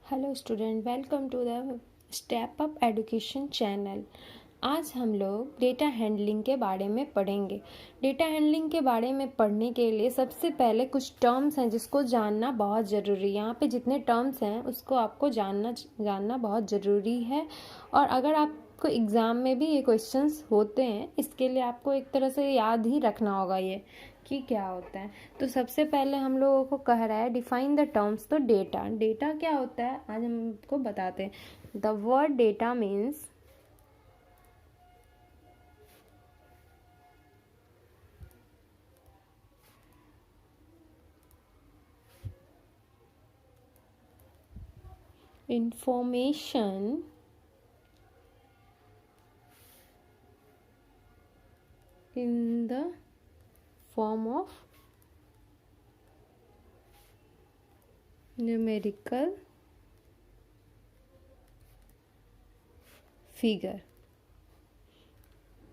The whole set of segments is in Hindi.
Hello student, welcome to the step up education channel. आज हम लोग डेटा हैंडलिंग के बारे में पढ़ेंगे। डेटा हैंडलिंग के बारे में पढ़ने के लिए सबसे पहले कुछ टर्म्स हैं जिसको जानना बहुत ज़रूरी है। यहाँ पे जितने टर्म्स हैं उसको आपको जानना बहुत ज़रूरी है। और अगर आपको एग्ज़ाम में भी ये क्वेश्चंस होते हैं, इसके लिए आपको एक तरह से याद ही रखना होगा ये कि क्या होता है। तो सबसे पहले हम लोगों को कह रहा है डिफाइन द टर्म्स। तो डेटा क्या होता है आज हमको बताते हैं। The word data means information in the form of numerical figure।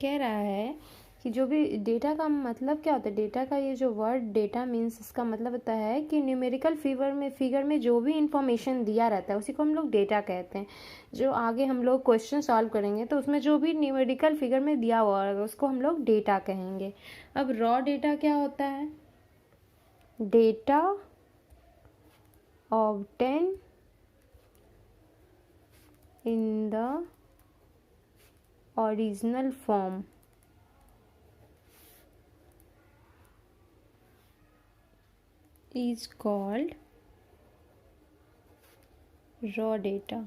कह रहा है कि जो भी डेटा का मतलब क्या होता है, डेटा का ये जो वर्ड डेटा मीन्स इसका मतलब होता है कि न्यूमेरिकल फिगर में जो भी इंफॉर्मेशन दिया रहता है उसी को हम लोग डेटा कहते हैं। जो आगे हम लोग क्वेश्चन सॉल्व करेंगे तो उसमें जो भी न्यूमेरिकल फिगर में दिया हुआ है उसको हम लोग डेटा कहेंगे। अब रॉ डेटा क्या होता है? Data obtain in the original form is called raw data।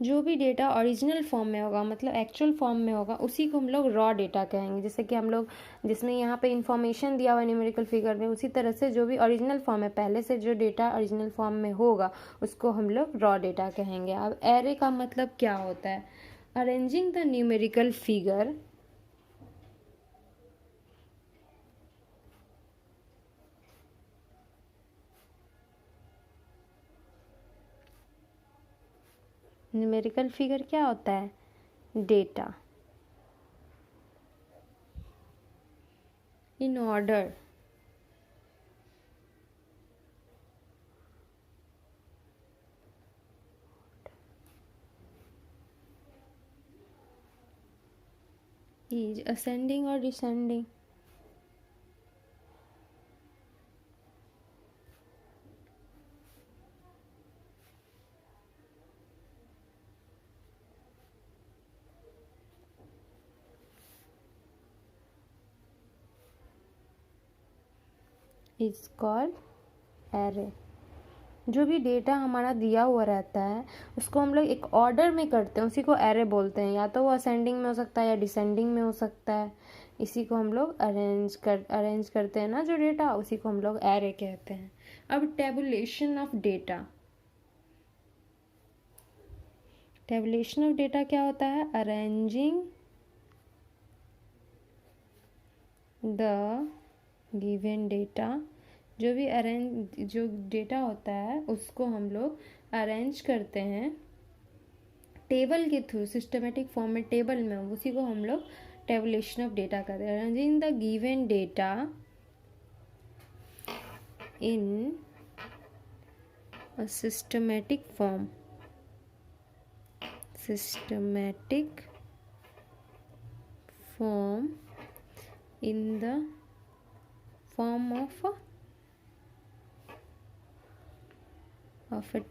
जो भी डेटा ओरिजिनल फॉर्म में होगा, मतलब एक्चुअल फॉर्म में होगा, उसी को हम लोग रॉ डेटा कहेंगे। जैसे कि हम लोग जिसमें यहाँ पे इंफॉर्मेशन दिया हुआ है न्यूमेरिकल फिगर में, उसी तरह से जो भी ओरिजिनल फॉर्म है, पहले से जो डेटा ओरिजिनल फॉर्म में होगा उसको हम लोग रॉ डेटा कहेंगे। अब एरे का मतलब क्या होता है? Arranging the numerical figure numerical figure क्या होता है? Data in order is ascending or descending। Is called array. जो भी डेटा हमारा दिया हुआ रहता है उसको हम लोग एक ऑर्डर में करते हैं, उसी को एरे बोलते हैं। या तो वो असेंडिंग में हो सकता है या डिसेंडिंग में हो सकता है। इसी को हम लोग अरेंज करते हैं ना जो डेटा, उसी को हम लोग एरे कहते हैं। अब tabulation of data. Tabulation of data क्या होता है? Arranging the given data. जो डेटा होता है उसको हम लोग अरेंज करते हैं टेबल के थ्रू, सिस्टमेटिक फॉर्म में, टेबल में, उसी को हम लोग टेबुलेशन ऑफ डेटा करते हैं। Arranging the given data in a systematic form in the form of a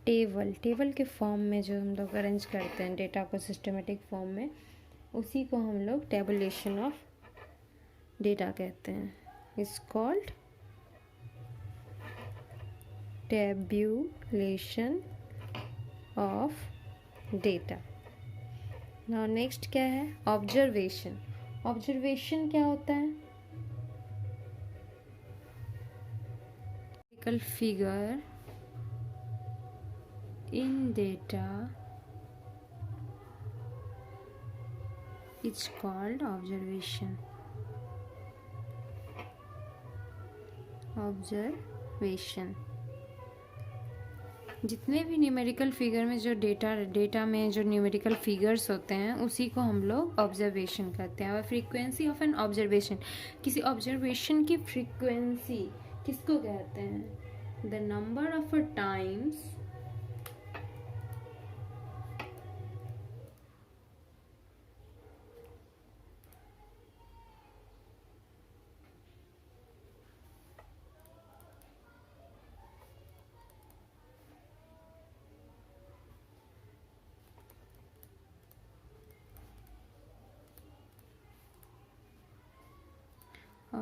table के फॉर्म में जो हम लोग अरेंज करते हैं डेटा को सिस्टमेटिक फॉर्म में, उसी को हम लोग टेबुलेशन ऑफ डेटा कहते हैं। Is called tabulation of data. Now next क्या है? ऑब्जर्वेशन। ऑब्जर्वेशन क्या होता है? Figure in data is called observation. जितने भी न्यूमेरिकल फिगर में जो डेटा में जो न्यूमेरिकल फिगर्स होते हैं उसी को हम लोग ऑब्जर्वेशन कहते हैं। और फ्रीक्वेंसी ऑफ एन ऑब्जर्वेशन, किसी ऑब्जर्वेशन की फ्रीक्वेंसी किसको कहते हैं? The number of times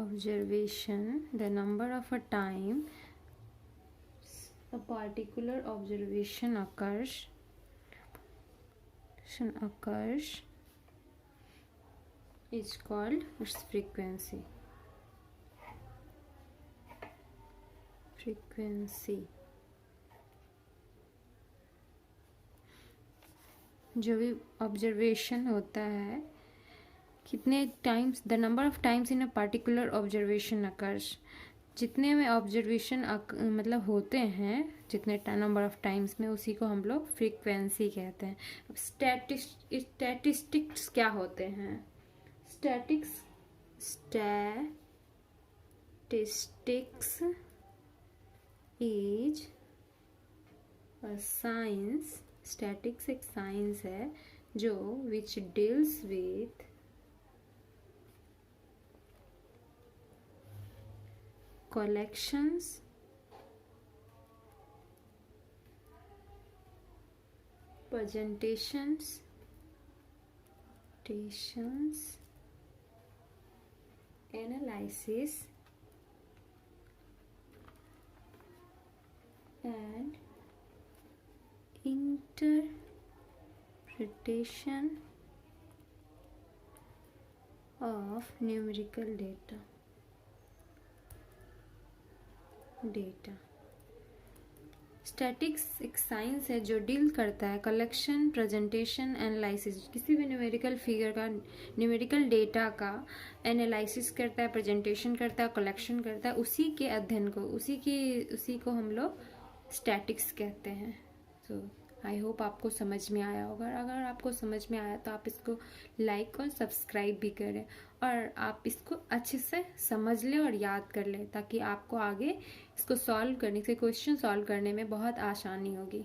observation, the number of a time a particular observation occurs is called its frequency. जो भी ऑब्जर्वेशन होता है, कितने times, the number of times in a particular observation occurs, जितने में ऑब्जर्वेशन मतलब होते हैं, जितने नंबर ऑफ टाइम्स में, उसी को हम लोग फ्रीक्वेंसी कहते हैं। अब स्टैटिस्टिक्स क्या होते हैं? Statistics is a science, statics एक साइंस है जो which deals with collections, presentations, analysis and interpretation of numerical data. Statics एक साइंस है जो डील करता है कलेक्शन, प्रेजेंटेशन, एनालिसिस, किसी भी न्यूमेरिकल फिगर का, न्यूमेरिकल डेटा का एनालिसिस करता है, प्रेजेंटेशन करता है, कलेक्शन करता है, उसी के अध्ययन को, उसी को हम लोग स्टैटिक्स कहते हैं। सो आई होप आपको समझ में आया होगा। अगर आपको समझ में आया तो आप इसको लाइक और सब्सक्राइब भी करें, और आप इसको अच्छे से समझ लें और याद कर लें, ताकि आपको आगे इसको सॉल्व करने से, क्वेश्चन सॉल्व करने में बहुत आसानी होगी।